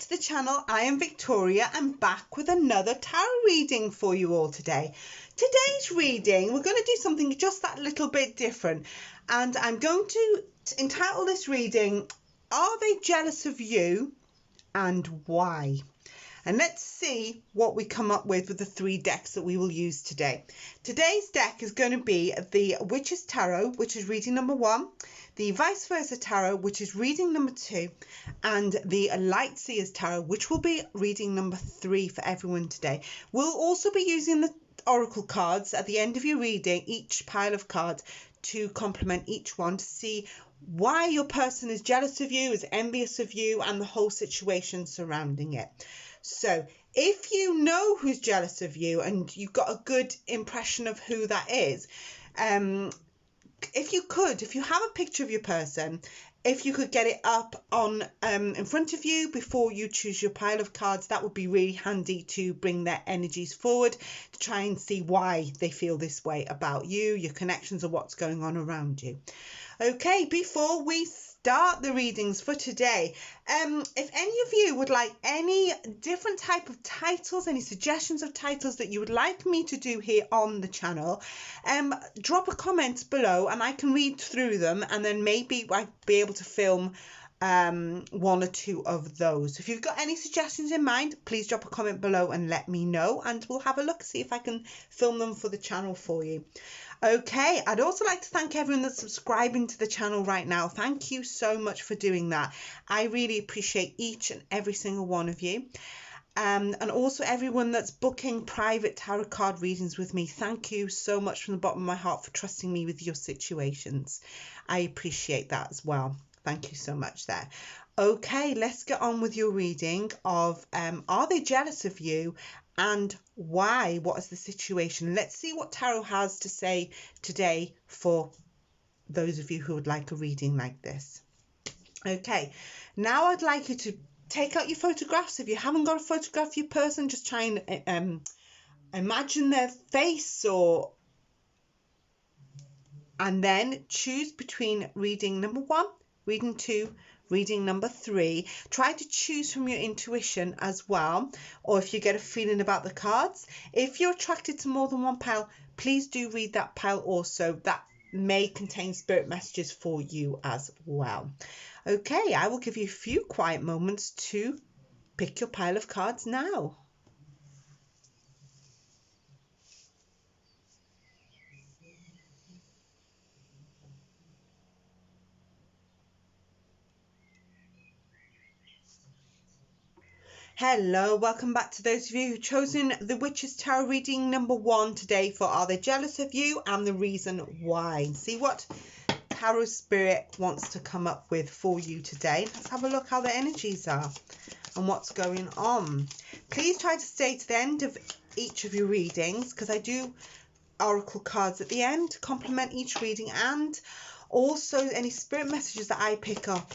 to the channel. I am Victoria. I'm back with another tarot reading for you all today. Today's reading, we're going to do something just that little bit different. And I'm going to entitle this reading, Are They Jealous of You and Why? And let's see what we come up with the three decks that we will use today. Today's deck is going to be the Witch's Tarot, which is reading number 1, the Vice Versa Tarot, which is reading number 2, and the Light Seers Tarot, which will be reading number 3 for everyone today. We'll also be using the Oracle cards at the end of your reading, each pile of cards, to complement each one to see why your person is jealous of you, is envious of you, and the whole situation surrounding it. So if you know who's jealous of you and you've got a good impression of who that is, if you have a picture of your person, if you could get it up on in front of you before you choose your pile of cards, that would be really handy to bring their energies forward, to try and see why they feel this way about you, your connections, or what's going on around you. Okay, before we start the readings for today, if any of you would like any different type of titles, any suggestions of titles that you would like me to do here on the channel, drop a comment below and I can read through them, and then maybe I'll be able to film one or two of those. If you've got any suggestions in mind, please drop a comment below and let me know, and we'll have a look, see if I can film them for the channel for you. Okay, I'd also like to thank everyone that's subscribing to the channel right now. Thank you so much for doing that. I really appreciate each and every single one of you. And also everyone that's booking private tarot card readings with me. Thank you so much from the bottom of my heart for trusting me with your situations. I appreciate that as well. Thank you so much there. Okay, let's get on with your reading of Are They Jealous of You and Why? What is the situation? Let's see what tarot has to say today for those of you who would like a reading like this. Okay, now I'd like you to take out your photographs. If you haven't got a photograph of your person, just try and imagine their face, and then choose between reading number 1, reading 2, reading number 3. Try to choose from your intuition as well, or if you get a feeling about the cards. If you're attracted to more than one pile, please do read that pile also. That may contain spirit messages for you as well. Okay, I will give you a few quiet moments to pick your pile of cards now. Hello, welcome back to those of you who've chosen the Witch's Tarot reading number 1 today for Are They Jealous of You and the Reason Why. See what Tarot Spirit wants to come up with for you today. Let's have a look how the energies are and what's going on. Please try to stay to the end of each of your readings, because I do oracle cards at the end to complement each reading, and also any spirit messages that I pick up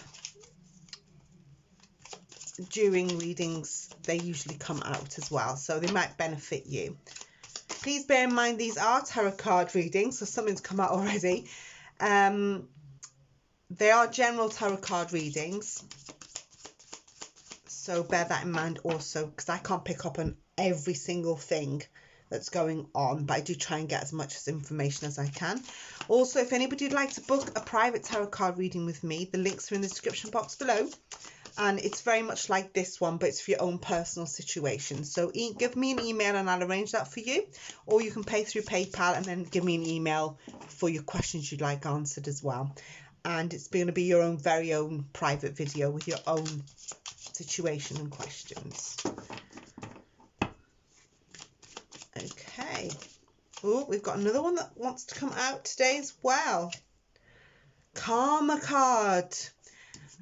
during readings, they usually come out as well, so they might benefit you. Please bear in mind these are tarot card readings, so something's come out already. They are general tarot card readings, so bear that in mind also, because I can't pick up on every single thing that's going on, but I do try and get as much information as I can. Also, if anybody would like to book a private tarot card reading with me, the links are in the description box below. And it's very much like this one, but it's for your own personal situation. So give me an email and I'll arrange that for you. Or you can pay through PayPal and then give me an email for your questions you'd like answered as well. And it's going to be your own very own private video with your own situation and questions. Okay. Oh, we've got another one that wants to come out today as well. Karma card.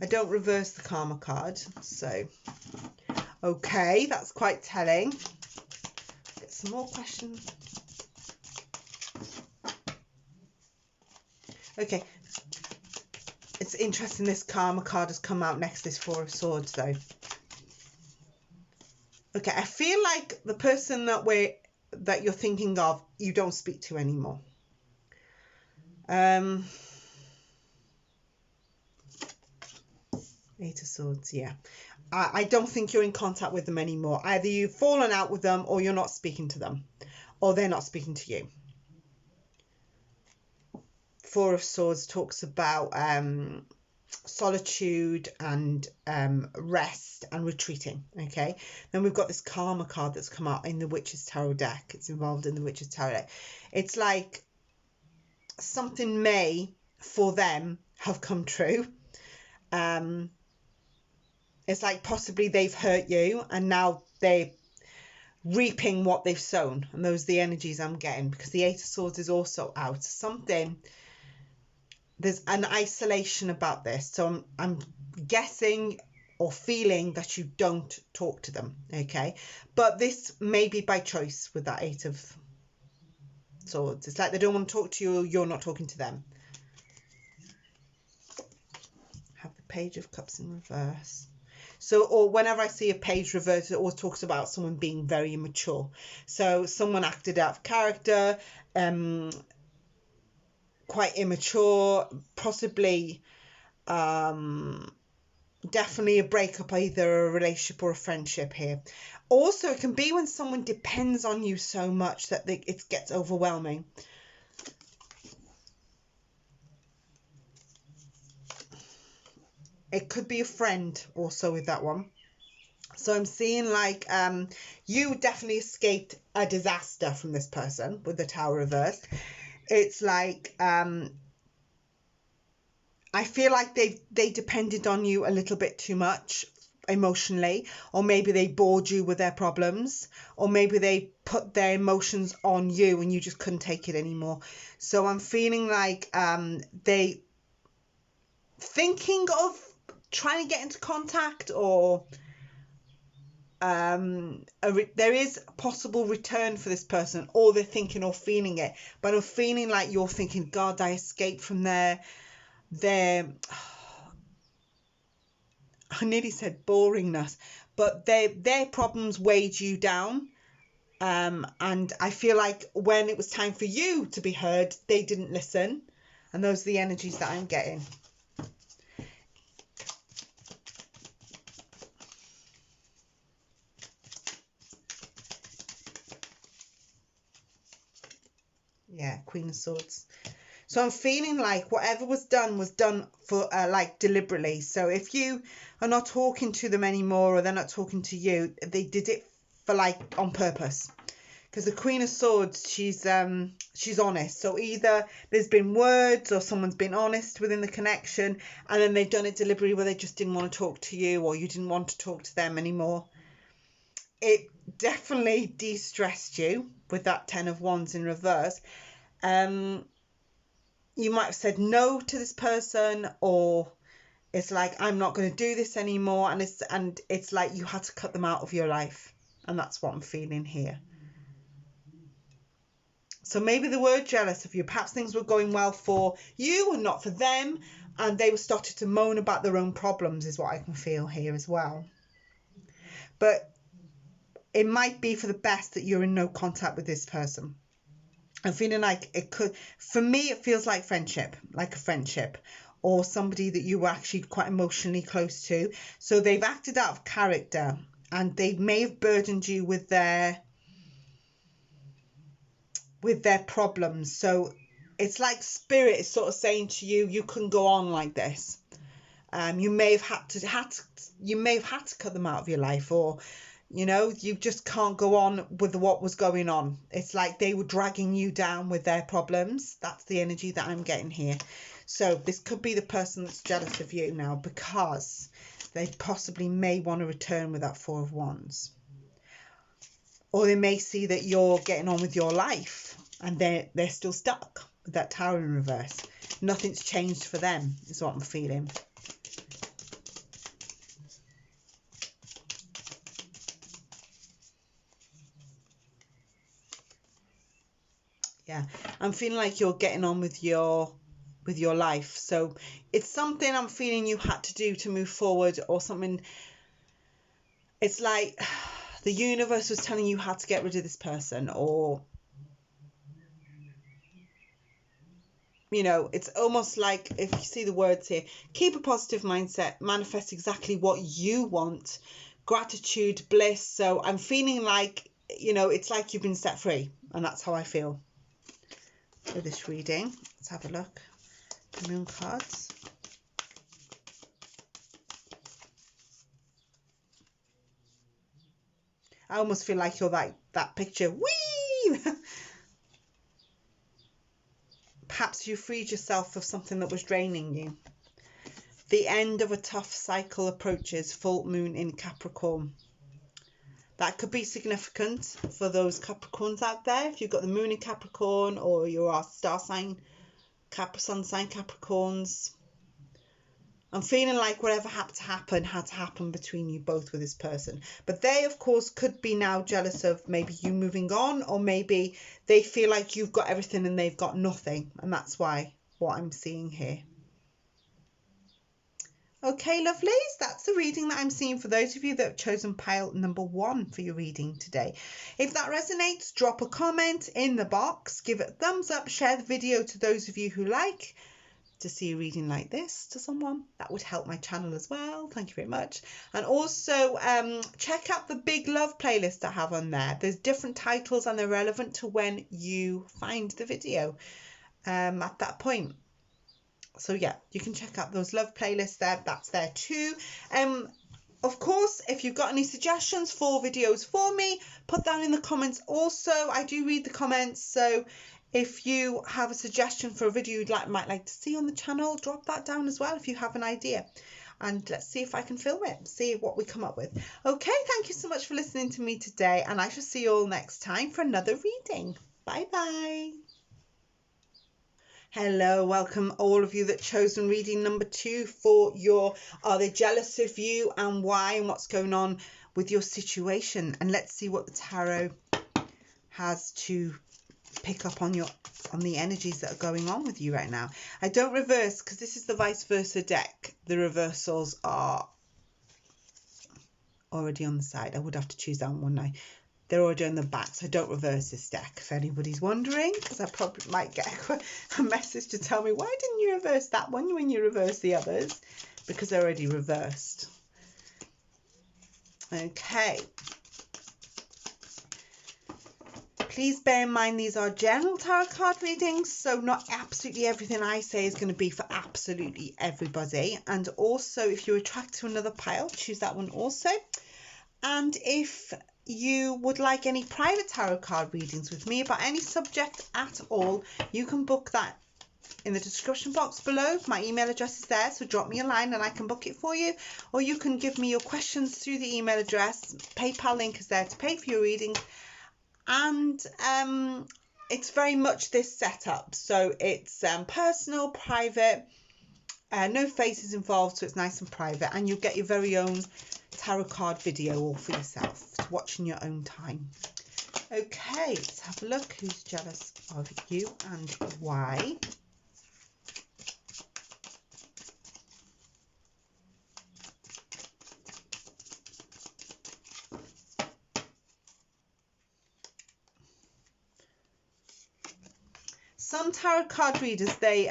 I don't reverse the karma card, so okay, that's quite telling. Get some more questions. Okay, it's interesting this karma card has come out next to this Four of Swords though. Okay, I feel like the person that you're thinking of, you don't speak to anymore. Eight of Swords, yeah. I don't think you're in contact with them anymore. Either you've fallen out with them, or you're not speaking to them, or they're not speaking to you. Four of Swords talks about solitude and rest and retreating. Okay, then we've got this Karma card that's come out in the Witch's Tarot deck. It's involved in the Witch's Tarot deck. It's like something may, for them, have come true. It's like possibly they've hurt you and now they're reaping what they've sown. And those are the energies I'm getting, because the Eight of Swords is also out. Something, there's an isolation about this. So I'm guessing or feeling that you don't talk to them. Okay. But this may be by choice with that Eight of Swords. It's like they don't want to talk to you, you're not talking to them. Have the Page of Cups in reverse. So, or whenever I see a page reversed, it always talks about someone being very immature. So someone acted out of character, quite immature, possibly, definitely a breakup, either a relationship or a friendship here. Also, it can be when someone depends on you so much that it gets overwhelming. It could be a friend also with that one. So I'm seeing like you definitely escaped a disaster from this person with the Tower reversed. It's like I feel like they depended on you a little bit too much emotionally, or maybe they bored you with their problems, or maybe they put their emotions on you and you just couldn't take it anymore. So I'm feeling like they thinking of trying to get into contact, or there is a possible return for this person, or they're thinking or feeling it. But I'm feeling like you're thinking, God, I escaped from their I nearly said boringness, but their problems weighed you down. And I feel like when it was time for you to be heard, they didn't listen. And those are the energies that I'm getting. Yeah, Queen of Swords. So I'm feeling like whatever was done for like deliberately. So if you are not talking to them anymore, or they're not talking to you, they did it for like on purpose. Because the Queen of Swords, she's honest. So either there's been words, or someone's been honest within the connection, and then they've done it deliberately where they just didn't want to talk to you, or you didn't want to talk to them anymore. It definitely de-stressed you with that Ten of Wands in reverse. You might have said no to this person, or it's like, I'm not going to do this anymore, and it's like you had to cut them out of your life. And that's what I'm feeling here. So maybe they were jealous of you. Perhaps things were going well for you and not for them, and they were starting to moan about their own problems, is what I can feel here as well. But it might be for the best that you're in no contact with this person. I'm feeling like it could, for me, it feels like friendship, like a friendship, or somebody that you were actually quite emotionally close to. So they've acted out of character, and they may have burdened you with their problems. So it's like spirit is sort of saying to you, you can go on like this. You may have had to cut them out of your life, or you just can't go on with what was going on. It's like they were dragging you down with their problems. That's the energy that I'm getting here. So this could be the person that's jealous of you now, because they possibly may want to return with that Four of Wands. Or they may see that you're getting on with your life and they're still stuck with that Tower in reverse. Nothing's changed for them, is what I'm feeling. Yeah, I'm feeling like you're getting on with your life. So it's something I'm feeling you had to do to move forward, or something. It's like the universe was telling you how to get rid of this person, or you know, it's almost like, if you see the words here, keep a positive mindset, manifest exactly what you want, gratitude, bliss. So I'm feeling like, you know, it's like you've been set free, and that's how I feel with this reading. Let's have a look. The moon cards. I almost feel like you're like that picture. Whee! Perhaps you freed yourself of something that was draining you. The end of a tough cycle approaches. Full moon in Capricorn. That could be significant for those Capricorns out there. If you've got the moon in Capricorn, or your star sign, sun sign Capricorns. I'm feeling like whatever had to happen between you both with this person. But they, of course, could be now jealous of maybe you moving on, or maybe they feel like you've got everything and they've got nothing. And that's why what I'm seeing here. Okay, lovelies, that's the reading that I'm seeing for those of you that have chosen pile number 1 for your reading today. If that resonates, drop a comment in the box, give it a thumbs up, share the video to those of you who like to see a reading like this to someone. That would help my channel as well. Thank you very much. And also check out the Big Love playlist I have on there. There's different titles and they're relevant to when you find the video at that point. So yeah, you can check out those love playlists there. That's there too. Of course, if you've got any suggestions for videos for me, put that in the comments also. I do read the comments, so if you have a suggestion for a video you'd might like to see on the channel, drop that down as well if you have an idea. And let's see if I can film it, see what we come up with. Okay, thank you so much for listening to me today, and I shall see you all next time for another reading. Bye bye. Hello, welcome all of you that chosen reading number 2 for your are they jealous of you and why, and what's going on with your situation. And let's see what the tarot has to pick up on the energies that are going on with you right now. I don't reverse because this is the vice versa deck. The reversals are already on the side. I would have to choose that one, wouldn't I? They're already on the back, so I don't reverse this deck, if anybody's wondering, because I probably might get a message to tell me, why didn't you reverse that one when you reverse the others? Because they're already reversed. Okay. Please bear in mind these are general tarot card readings, so not absolutely everything I say is going to be for absolutely everybody. And also, if you're attracted to another pile, choose that one also. And if you would like any private tarot card readings with me about any subject at all, you can book that in the description box below. My email address is there, so drop me a line and I can book it for you, or you can give me your questions through the email address. PayPal link is there to pay for your reading, and it's very much this setup, so it's personal, private, no faces involved, so it's nice and private, and you'll get your very own tarot card video all for yourself to watch in your own time. Okay, let's have a look. Who's jealous of you and why? Some tarot card readers, they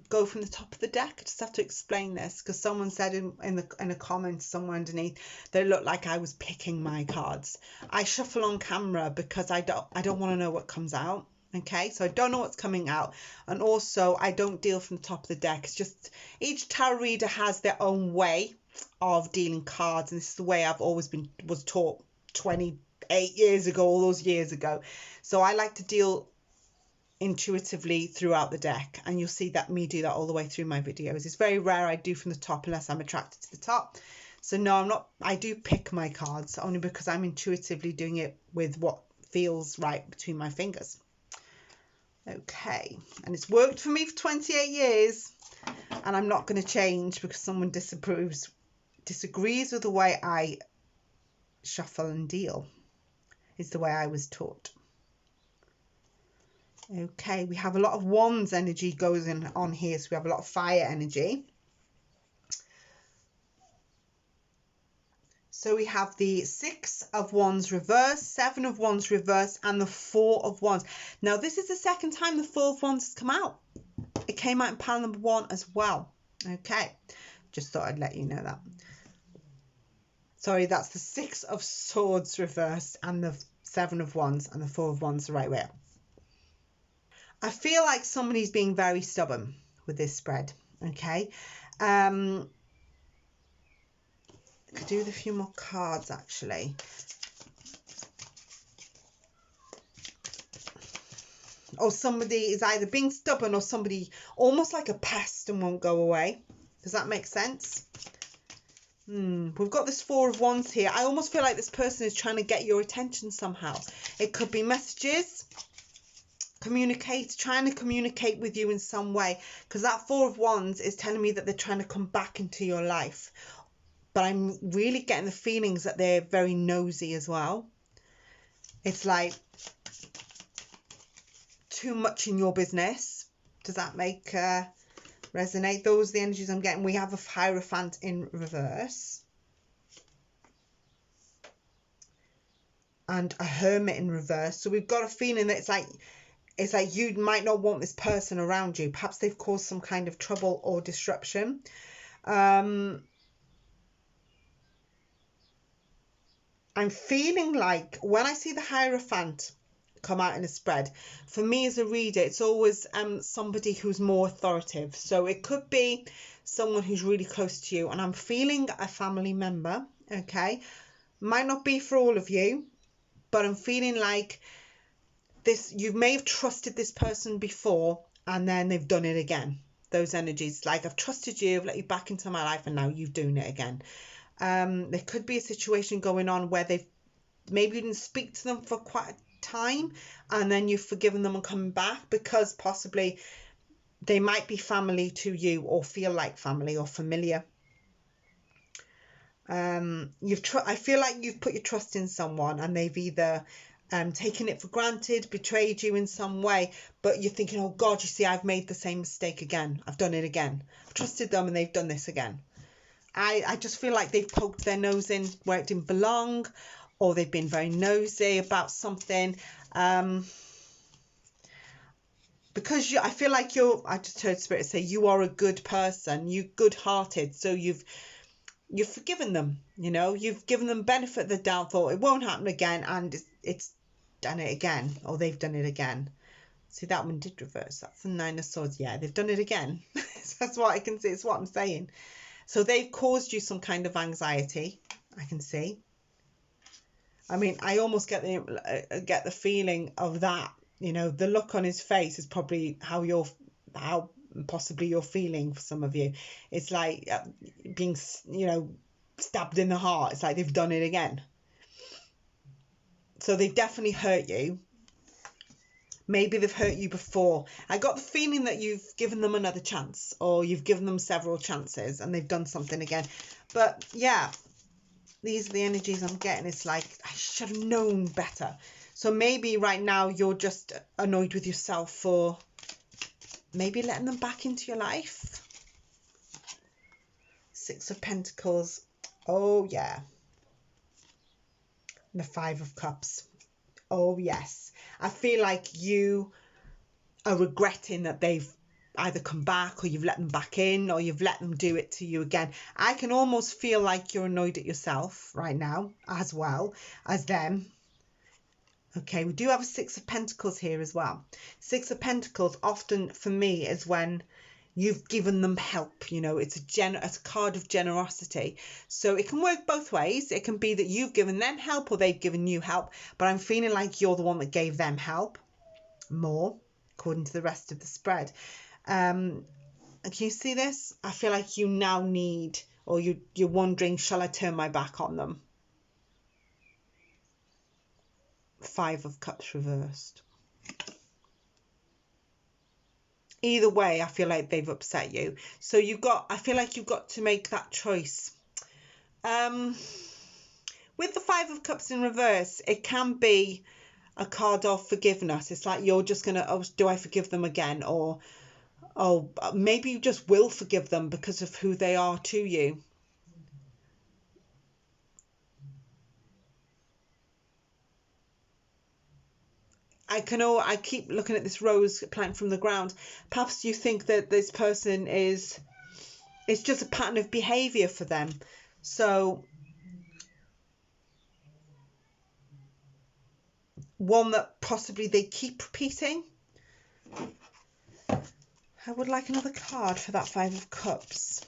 go from the top of the deck. I just have to explain this because someone said in a comment somewhere underneath that it looked like I was picking my cards. I shuffle on camera because I don't want to know what comes out. Okay, so I don't know what's coming out, and also I don't deal from the top of the deck. It's just each tarot reader has their own way of dealing cards, and this is the way I've always was taught 28 years ago, all those years ago. So I like to deal intuitively throughout the deck, and you'll see that me do that all the way through my videos. It's very rare I do from the top unless I'm attracted to the top. So no, I'm not. I do pick my cards only because I'm intuitively doing it with what feels right between my fingers. Okay, and it's worked for me for 28 years, and I'm not going to change because someone disagrees with the way I shuffle and deal. It's the way I was taught. Okay, we have a lot of wands energy goes on here, so we have a lot of fire energy. So we have the 6 of wands reverse, 7 of wands reverse, and the 4 of wands. Now this is the second time the 4 of wands has come out. It came out in pile number 1 as well. Okay, just thought I'd let you know that. Sorry, that's the 6 of Swords reversed and the 7 of Wands and the 4 of Wands the right way. I feel like somebody's being very stubborn with this spread. Okay. I could do with a few more cards actually. Or somebody is either being stubborn or somebody almost like a pest and won't go away. Does that make sense? We've got this 4 of Wands here. I almost feel like this person is trying to get your attention somehow. It could be messages, trying to communicate with you in some way. Because that 4 of Wands is telling me that they're trying to come back into your life. But I'm really getting the feelings that they're very nosy as well. It's like too much in your business. Does that make resonate? Those are the energies I'm getting. We have a Hierophant in reverse and a Hermit in reverse. So we've got a feeling that it's like you might not want this person around you. Perhaps they've caused some kind of trouble or disruption. I'm feeling like when I see the Hierophant come out in a spread, for me as a reader, it's always somebody who's more authoritative. So it could be someone who's really close to you, and I'm feeling a family member. Okay, might not be for all of you, but I'm feeling like this, you may have trusted this person before and then they've done it again. Those energies, like I've trusted you, I've let you back into my life, and now you're doing it again. There could be a situation going on where maybe you didn't speak to them for quite a time, and then you've forgiven them and coming back, because possibly they might be family to you or feel like family or familiar. I feel like you've put your trust in someone and they've either taken it for granted, betrayed you in some way, but you're thinking, oh God, you see, I've made the same mistake again. I've done it again. I've trusted them and they've done this again. I just feel like they've poked their nose in where it didn't belong, or they've been very nosy about something. Because I feel like I just heard Spirit say you are a good person, you're good-hearted, so you've forgiven them, you've given them benefit of the doubt, thought it won't happen again, and it's done it again, or they've done it again. See, that one did reverse. That's the 9 of Swords. Yeah, they've done it again. That's what I can see. It's what I'm saying. So they've caused you some kind of anxiety, I can see. I mean, I almost get the feeling of that. The look on his face is probably how possibly you're feeling for some of you. It's like being, stabbed in the heart. It's like they've done it again. So they've definitely hurt you. Maybe they've hurt you before. I got the feeling that you've given them another chance, or you've given them several chances and they've done something again. But yeah, these are the energies I'm getting. It's like, I should have known better. So maybe right now you're just annoyed with yourself for maybe letting them back into your life. 6 of Pentacles. Oh yeah. And the 5 of Cups. Oh yes. I feel like you are regretting that they've either come back, or you've let them back in, or you've let them do it to you again. I can almost feel like you're annoyed at yourself right now as well as them. Okay, we do have a 6 of Pentacles here as well. 6 of Pentacles often for me is when you've given them help. It's a card of generosity. So it can work both ways. It can be that you've given them help or they've given you help, but I'm feeling like you're the one that gave them help more, according to the rest of the spread. Can you see this? I feel like you now need, or you're wondering, shall I turn my back on them? 5 of Cups reversed. Either way, I feel like they've upset you. So I feel like you've got to make that choice. With the 5 of Cups in reverse, it can be a card of forgiveness. It's like you're just going to, oh, do I forgive them again? Or, oh, maybe you just will forgive them because of who they are to you. I keep looking at this rose plant from the ground. Perhaps you think that this person it's just a pattern of behavior for them. So one that possibly they keep repeating. I would like another card for that Five of Cups.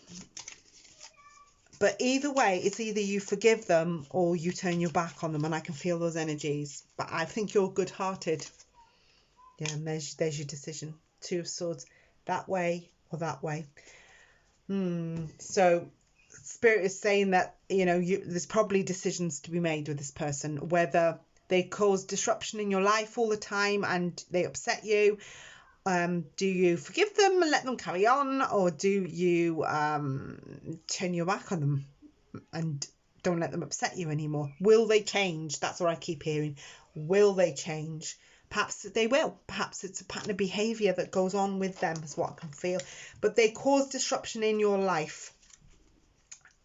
But either way, it's either you forgive them or you turn your back on them, and I can feel those energies. But I think you're good-hearted. Yeah, and there's your decision. Two of Swords, that way or that way. So Spirit is saying that, there's probably decisions to be made with this person, whether they cause disruption in your life all the time and they upset you. Do you forgive them and let them carry on, or do you turn your back on them and don't let them upset you anymore? Will they change? That's what I keep hearing. Will they change? Perhaps they will. Perhaps it's a pattern of behaviour that goes on with them, is what I can feel. But they cause disruption in your life.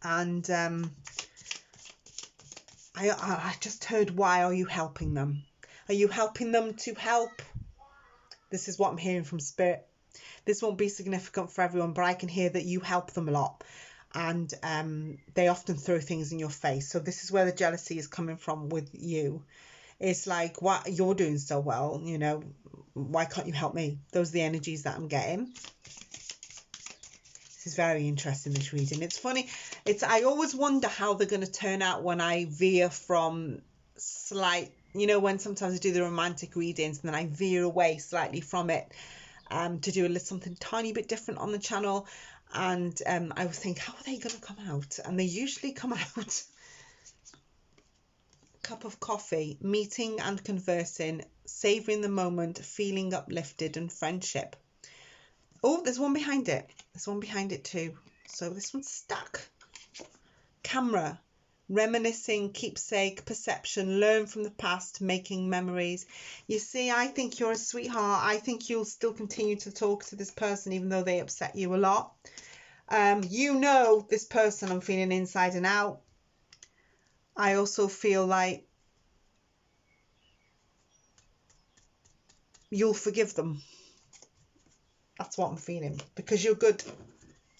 And I just heard, why are you helping them? Are you helping them to help? This is what I'm hearing from Spirit. This won't be significant for everyone, but I can hear that you help them a lot. And they often throw things in your face. So this is where the jealousy is coming from with you. It's like, what, you're doing so well, why can't you help me? Those are the energies that I'm getting. This is very interesting, this reading. It's funny. I always wonder how they're going to turn out when I veer from slight, when sometimes I do the romantic readings and then I veer away slightly from it to do something tiny bit different on the channel. And I would think, how are they going to come out? And they usually come out. Cup of coffee, meeting and conversing, savouring the moment, feeling uplifted, and friendship. Oh, there's one behind it. There's one behind it too. So this one's stuck. Camera, reminiscing, keepsake, perception, learn from the past, making memories. You see, I think you're a sweetheart. I think you'll still continue to talk to this person even though they upset you a lot. This person, I'm feeling inside and out. I also feel like you'll forgive them. That's what I'm feeling, because you're good.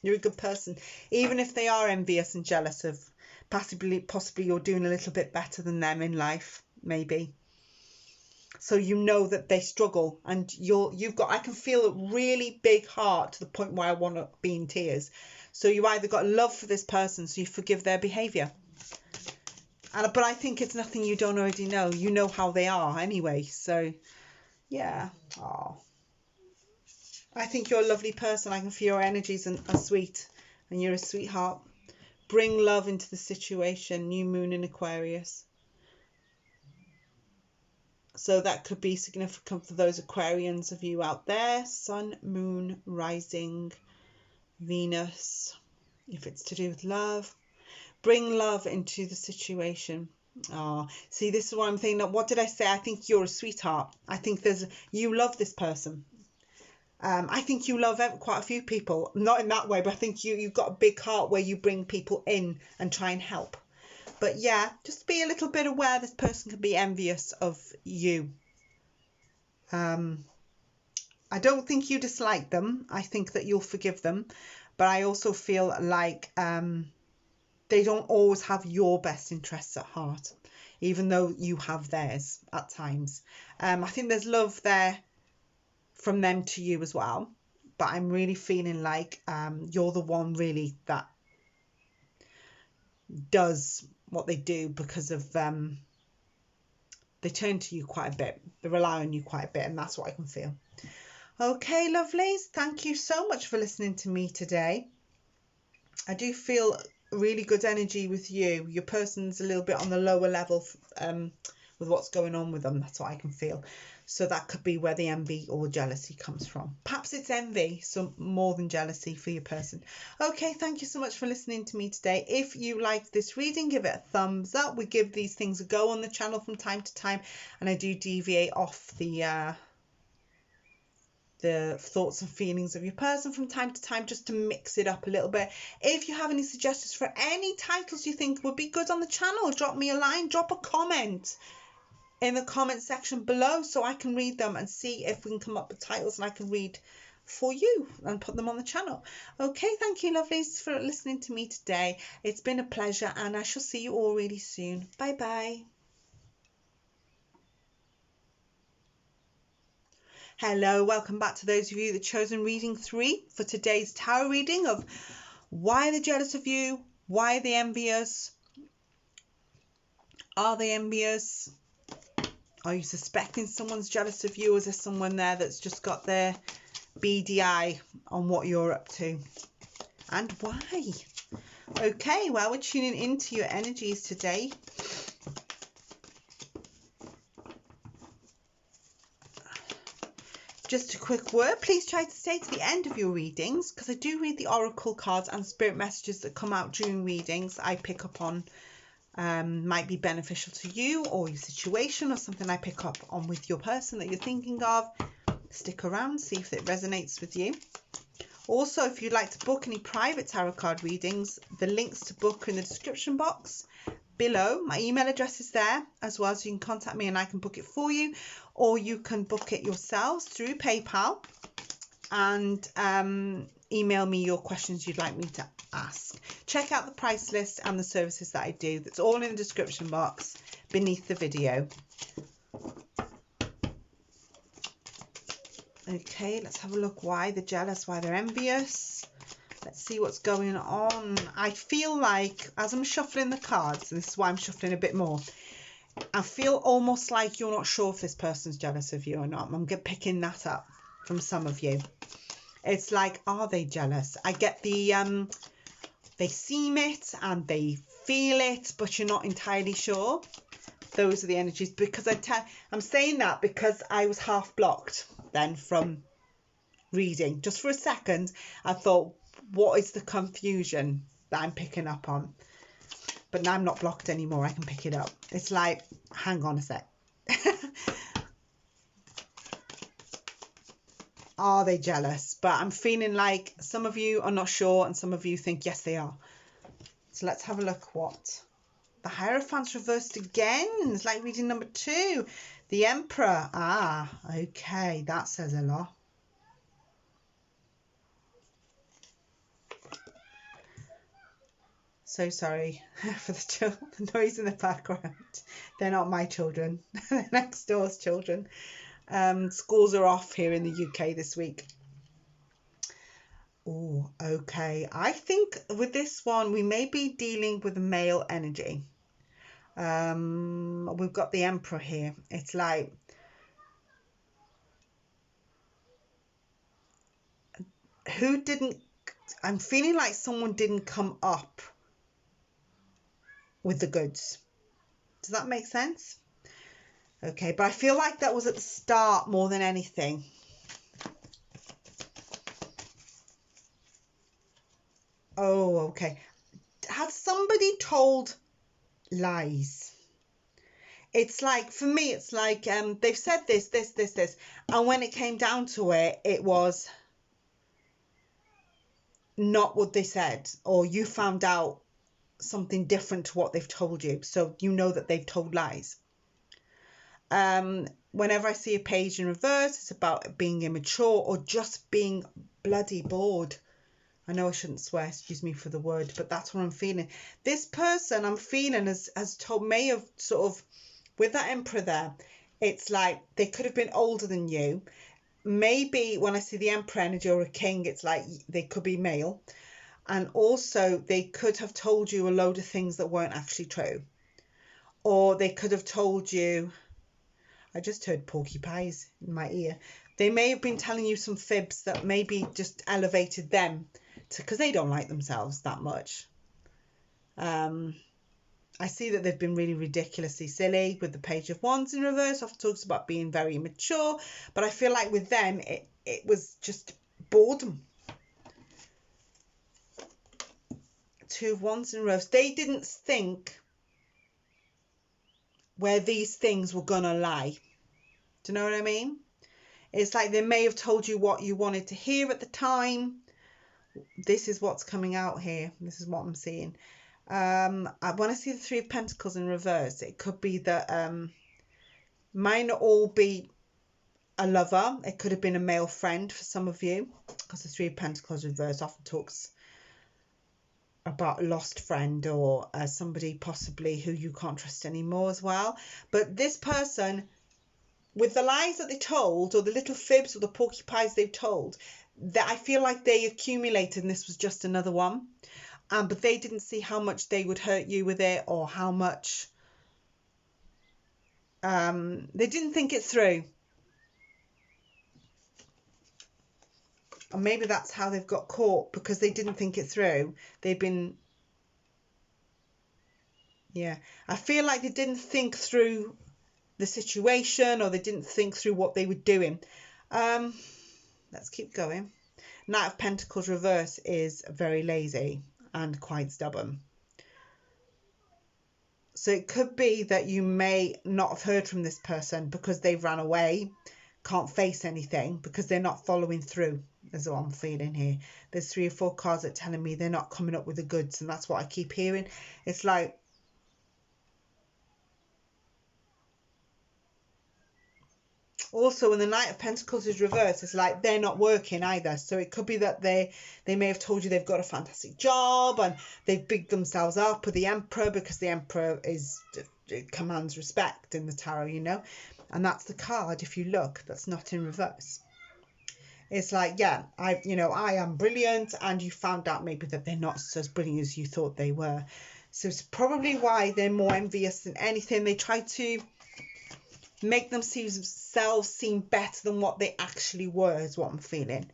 You're a good person. Even if they are envious and jealous of, possibly you're doing a little bit better than them in life, maybe. So that they struggle, and I can feel a really big heart to the point where I want to be in tears. So you either got love for this person, so you forgive their behaviour. But I think it's nothing you don't already know. You know how they are anyway. So, yeah. Oh, I think you're a lovely person. I can feel your energies are sweet. And you're a sweetheart. Bring love into the situation. New moon in Aquarius. So that could be significant for those Aquarians of you out there. Sun, moon, rising, Venus. If it's to do with love. Bring love into the situation. See, this is what I'm thinking. What did I say? I think you're a sweetheart. I think you love this person. I think you love quite a few people. Not in that way, but I think you've got a big heart where you bring people in and try and help. But yeah, just be a little bit aware this person can be envious of you. I don't think you dislike them. I think that you'll forgive them. But I also feel like they don't always have your best interests at heart, even though you have theirs at times. I think there's love there from them to you as well. But I'm really feeling like you're the one really that does what they do because of they turn to you quite a bit. They rely on you quite a bit, and that's what I can feel. Okay, lovelies. Thank you so much for listening to me today. I do feel really good energy with you. Your person's a little bit on the lower level with what's going on with them. That's what I can feel. So that could be where the envy or jealousy comes from. Perhaps it's envy, so more than jealousy for your person. Okay, thank you so much for listening to me today. If you liked this reading, give it a thumbs up. We give these things a go on the channel from time to time, and I do deviate off the thoughts and feelings of your person from time to time, just to mix it up a little bit. If you have any suggestions for any titles you think would be good on the channel, drop me a line, drop a comment. in the comment section below so I can read them and see if we can come up with titles and I can read for you and put them on the channel. Okay, thank you lovelies for listening to me today. It's been a pleasure and I shall see you all really soon. Bye bye. Hello, welcome back to those of you that chosen reading 3 for today's tarot reading of why they're jealous of you, why are they envious, are they envious, are you suspecting someone's jealous of you, or is there someone there that's just got their beady eye on what you're up to, and why? Okay, well, we're tuning into your energies today. Just a quick word, please try to stay to the end of your readings, because I do read the oracle cards and spirit messages that come out during readings I pick up on might be beneficial to you or your situation, or something I pick up on with your person that you're thinking of. Stick around, see if it resonates with you. Also, if you'd like to book any private tarot card readings, the links to book are in the description box below. My email address is there as well, so you can contact me and I can book it for you, or you can book it yourselves through PayPal and email me your questions you'd like me to ask. Check out the price list and the services that I do. That's all in the description box beneath the video. Okay, let's have a look why they're jealous, why they're envious. Let's see what's going on. I feel like, as I'm shuffling the cards, and this is why I'm shuffling a bit more, I feel almost like you're not sure if this person's jealous of you or not. I'm picking that up from some of you. It's like, are they jealous? I get the, they seem it and they feel it, but you're not entirely sure. Those are the energies, because I'm saying that because I was half blocked then from reading. Just for a second, I thought, what is the confusion that I'm picking up on? But now I'm not blocked anymore. I can pick it up. It's like, hang on a sec. Are they jealous? But I'm feeling like some of you are not sure and some of you think yes they are. So let's have a look what the Hierophant's reversed again. It's like reading number 2. The Emperor. Ah, okay, that says a lot. So sorry for the noise in the background. They're not my children. They're next door's children. Schools are off here in the UK this week. Oh, okay. I think with this one, we may be dealing with male energy. We've got the Emperor here. It's like, I'm feeling like someone didn't come up with the goods. Does that make sense? Okay, but I feel like that was at the start more than anything. Oh, okay. Had somebody told lies? It's like, for me, it's like they've said this, and when it came down to it, it was not what they said, or you found out something different to what they've told you, so you know that they've told lies. Whenever I see a page in reverse, it's about being immature or just being bloody bored. I know I shouldn't swear, excuse me for the word, but that's what I'm feeling. This person I'm feeling has told, may have sort of, with that Emperor there, it's like they could have been older than you. Maybe when I see the Emperor energy or a king, it's like they could be male. And also they could have told you a load of things that weren't actually true. Or they could have told you, I just heard porcupines in my ear. They may have been telling you some fibs that maybe just elevated them to, because they don't like themselves that much. I see that they've been really ridiculously silly with the Page of Wands in reverse. Often talks about being very immature, but I feel like with them, it was just boredom. Two of Wands in reverse. They didn't think where these things were gonna lie. Do you know what I mean? It's like they may have told you what you wanted to hear at the time. This is what's coming out here. This is what I'm seeing. When I see the Three of Pentacles in reverse, it could be that Might not all be a lover. It could have been a male friend for some of you, because the Three of Pentacles reverse often talks about a lost friend, or somebody possibly who you can't trust anymore as well. But this person, with the lies that they told, or the little fibs or the porcupines they've told, that I feel like they accumulated and this was just another one. But they didn't see how much they would hurt you with it, or how much they didn't think it through. And maybe that's how they've got caught, because they didn't think it through. They've been, yeah, I feel like they didn't think through the situation, or they didn't think through what they were doing. Let's keep going. Knight of Pentacles reverse is very lazy and quite stubborn. So it could be that you may not have heard from this person because they've ran away, can't face anything, because they're not following through, is what I'm feeling here. There's 3 or 4 cards that are telling me they're not coming up with the goods, and that's what I keep hearing. It's like, also when the Knight of Pentacles is reversed, it's like they're not working either. So it could be that they may have told you they've got a fantastic job and they've bigged themselves up with the Emperor, because the Emperor commands respect in the tarot, you know. And that's the card, if you look, that's not in reverse. It's like, yeah, I am brilliant, and you found out maybe that they're not as brilliant as you thought they were. So it's probably why they're more envious than anything. They try to make themselves seem better than what they actually were, is what I'm feeling.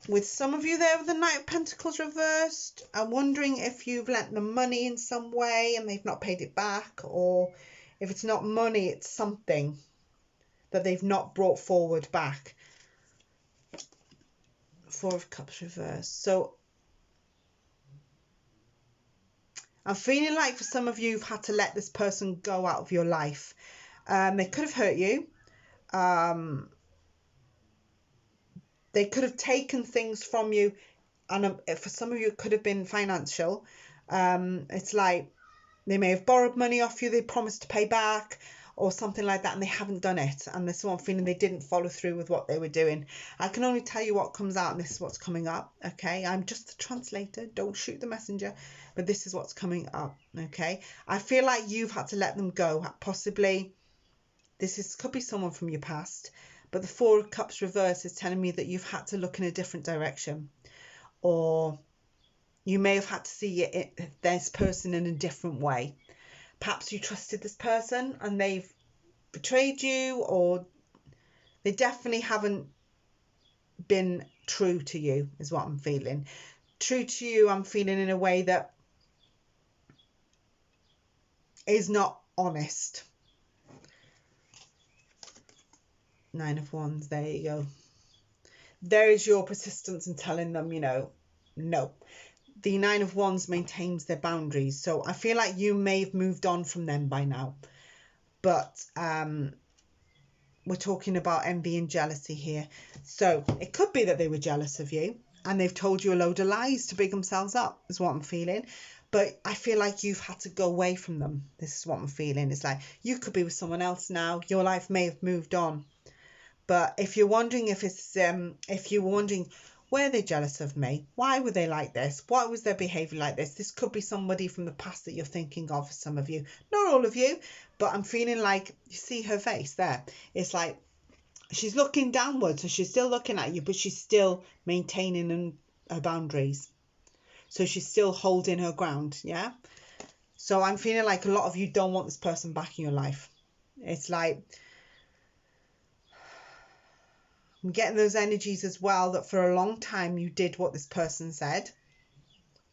With some of you there with the Knight of Pentacles reversed, I'm wondering if you've lent them money in some way and they've not paid it back, or if it's not money, it's something that they've not brought forward back. 4 of Cups reversed. So I'm feeling like for some of you, you've had to let this person go out of your life. They could have hurt you. They could have taken things from you. And for some of you, it could have been financial. It's like they may have borrowed money off you. They promised to pay back or something like that, and they haven't done it. And this is what I'm feeling. They didn't follow through with what they were doing. I can only tell you what comes out, and this is what's coming up. Okay, I'm just the translator. Don't shoot the messenger. But this is what's coming up. Okay, I feel like you've had to let them go. Possibly, could be someone from your past. But the 4 of Cups reverse is telling me that you've had to look in a different direction, or you may have had to see this person in a different way. Perhaps you trusted this person and they've betrayed you, or they definitely haven't been true to you, is what I'm feeling. True to you, I'm feeling in a way that is not honest. 9 of Wands, there you go. There is your persistence in telling them, no. The 9 of Wands maintains their boundaries. So I feel like you may have moved on from them by now. But we're talking about envy and jealousy here. So it could be that they were jealous of you and they've told you a load of lies to big themselves up, is what I'm feeling. But I feel like you've had to go away from them. This is what I'm feeling. It's like you could be with someone else now. Your life may have moved on. But if you're wondering were they jealous of me? Why were they like this? Why was their behaviour like this? This could be somebody from the past that you're thinking of for some of you. Not all of you, but I'm feeling like, you see her face there. It's like she's looking downwards, so she's still looking at you, but she's still maintaining her boundaries. So she's still holding her ground, yeah? So I'm feeling like a lot of you don't want this person back in your life. It's like, I'm getting those energies as well that for a long time you did what this person said,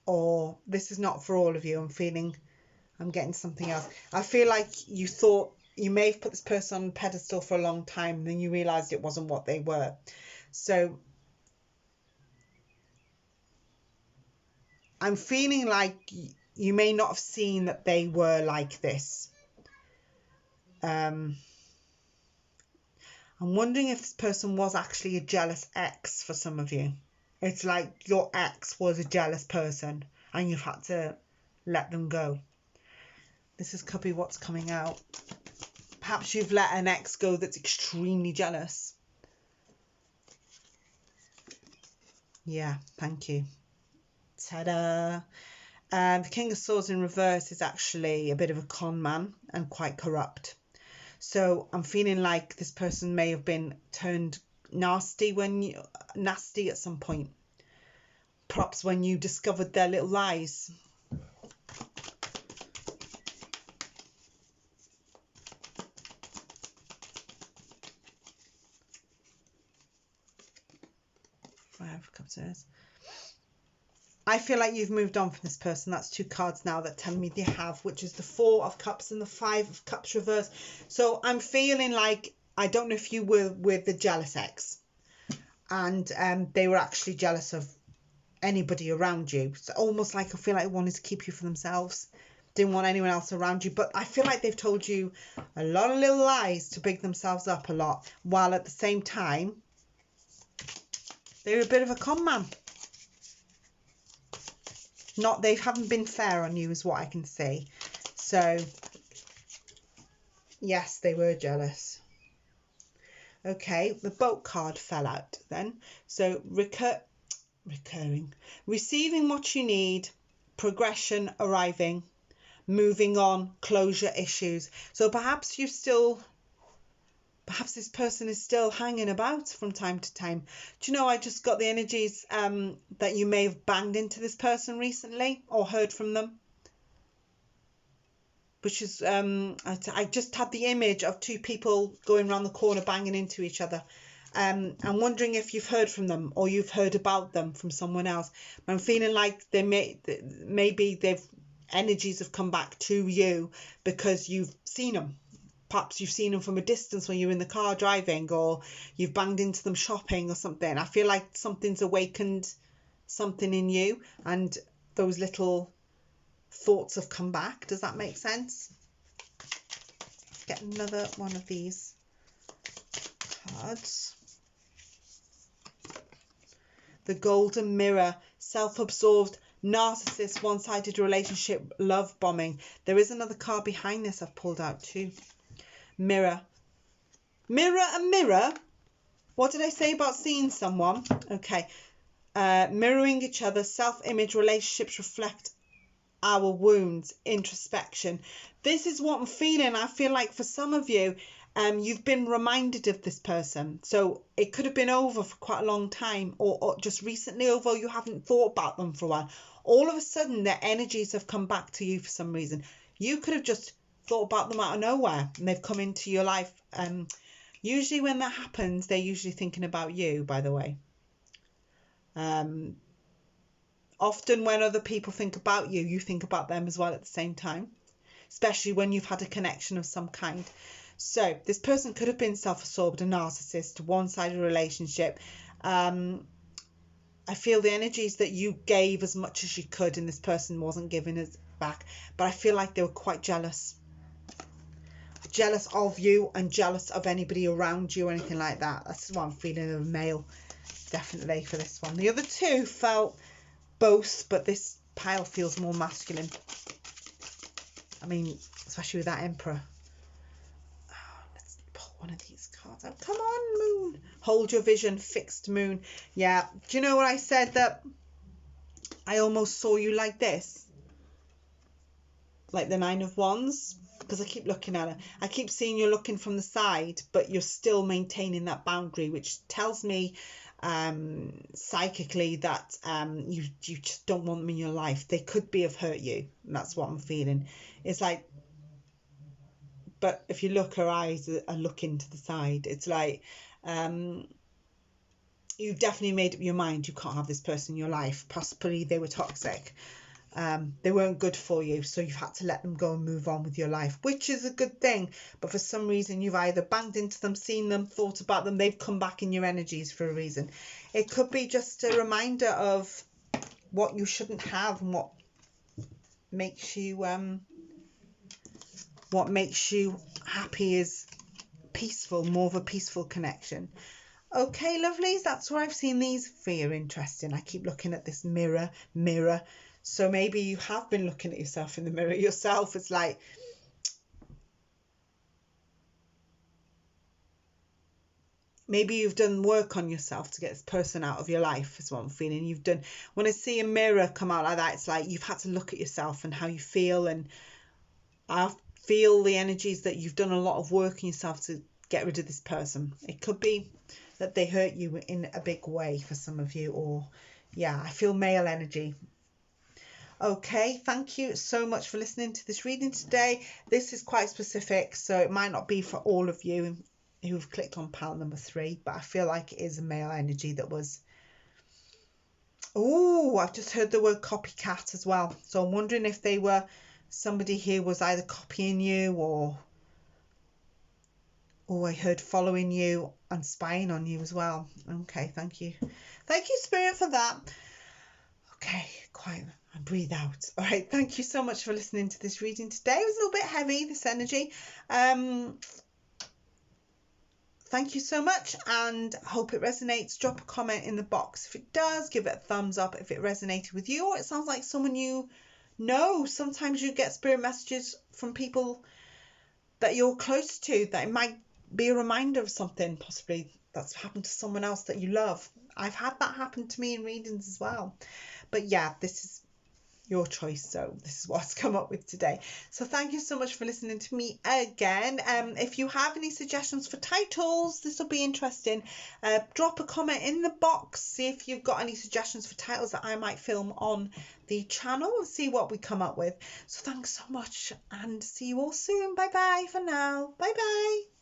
or this is not for all of you. I'm getting something else. I feel like you thought you may have put this person on a pedestal for a long time, and then you realised it wasn't what they were. So I'm feeling like you may not have seen that they were like this. I'm wondering if this person was actually a jealous ex for some of you. It's like your ex was a jealous person and you've had to let them go. could be what's coming out. Perhaps you've let an ex go that's extremely jealous. Yeah, thank you. Ta-da! The King of Swords in reverse is actually a bit of a con man and quite corrupt. So I'm feeling like this person may have been turned nasty at some point. Perhaps when you discovered their little lies. Five of Cups. I feel like you've moved on from this person. That's 2 cards now that tell me they have, which is the 4 of Cups and the 5 of Cups reverse. So I'm feeling like, I don't know if you were with the jealous ex and they were actually jealous of anybody around you. It's almost like I feel like they wanted to keep you for themselves. Didn't want anyone else around you. But I feel like they've told you a lot of little lies to big themselves up a lot, while at the same time, they're a bit of a con man. They haven't been fair on you is what I can see. So, yes, they were jealous. Okay, the Boat card fell out then. So, recurring. Receiving what you need, progression arriving, moving on, closure issues. So, perhaps this person is still hanging about from time to time. Do you know, I just got the energies that you may have banged into this person recently or heard from them. Which is, I just had the image of 2 people going around the corner banging into each other. I'm wondering if you've heard from them or you've heard about them from someone else. I'm feeling like maybe energies have come back to you because you've seen them. Perhaps you've seen them from a distance when you're in the car driving, or you've banged into them shopping or something. I feel like something's awakened something in you and those little thoughts have come back. Does that make sense? Let's get another one of these cards. The Golden Mirror, self-absorbed, narcissist, one-sided relationship, love bombing. There is another card behind this I've pulled out too. Mirror. Mirror and mirror. What did I say about seeing someone? Okay. Mirroring each other, self-image, relationships reflect our wounds, introspection. This is what I'm feeling. I feel like for some of you, you've been reminded of this person. So it could have been over for quite a long time, or just recently, although you haven't thought about them for a while. All of a sudden, their energies have come back to you for some reason. You could have just thought about them out of nowhere and they've come into your life. Usually when that happens, they're usually thinking about you, by the way. Often when other people think about you, you think about them as well at the same time, especially when you've had a connection of some kind. So this person could have been self-absorbed, a narcissist, one-sided relationship. I feel the energies that you gave as much as you could and this person wasn't giving it back, but I feel like they were quite jealous of you and jealous of anybody around you or anything like that. That's what I'm feeling of a male, definitely, for this one. The other 2 felt both, but this pile feels more masculine. I mean, especially with that Emperor. Let's pull one of these cards out. Come on, Moon. Hold your vision, fixed moon. Yeah. Do you know what I said? That I almost saw you like this? Like the 9 of Wands? Because I keep looking at it. I keep seeing you looking from the side, but you're still maintaining that boundary, which tells me psychically that you just don't want them in your life. They could be have hurt you. And that's what I'm feeling. It's like, but if you look, her eyes are looking to the side. It's like you've definitely made up your mind you can't have this person in your life. Possibly they were toxic. They weren't good for you, so you've had to let them go and move on with your life, which is a good thing. But for some reason, you've either banged into them, seen them, thought about them, they've come back in your energies for a reason. It could be just a reminder of what you shouldn't have and what makes you happy is peaceful, more of a peaceful connection. Okay, lovelies, that's where I've seen these. Very interesting. I keep looking at this mirror. So maybe you have been looking at yourself in the mirror yourself. It's like maybe you've done work on yourself to get this person out of your life, is what I'm feeling. You've done, when I see a mirror come out like that, it's like you've had to look at yourself and how you feel, and I feel the energies that you've done a lot of work on yourself to get rid of this person. It could be that they hurt you in a big way for some of you, or yeah, I feel male energy. Okay, thank you so much for listening to this reading today. This is quite specific, so it might not be for all of you who've clicked on pile number 3, but I feel like it is a male energy that was... Oh, I've just heard the word copycat as well. So I'm wondering if they were somebody who was either copying you, or I heard following you and spying on you as well. Okay, thank you. Thank you, Spirit, for that. Okay, quiet. And breathe out. All right, thank you so much for listening to this reading today. It was a little bit heavy, this energy. Thank you so much, and hope it resonates. Drop a comment in the box if it does. Give it a thumbs up if it resonated with you, or it sounds like someone you know. Sometimes you get spirit messages from people that you're close to, that it might be a reminder of something possibly that's happened to someone else that you love. I've had that happen to me in readings as well. But yeah, this is your choice, so this is what's come up with today. So thank you so much for listening to me again. If you have any suggestions for titles, this will be interesting. Drop a comment in the box, see if you've got any suggestions for titles that I might film on the channel, and see what we come up with. So thanks so much, and see you all soon. Bye bye for now. Bye bye.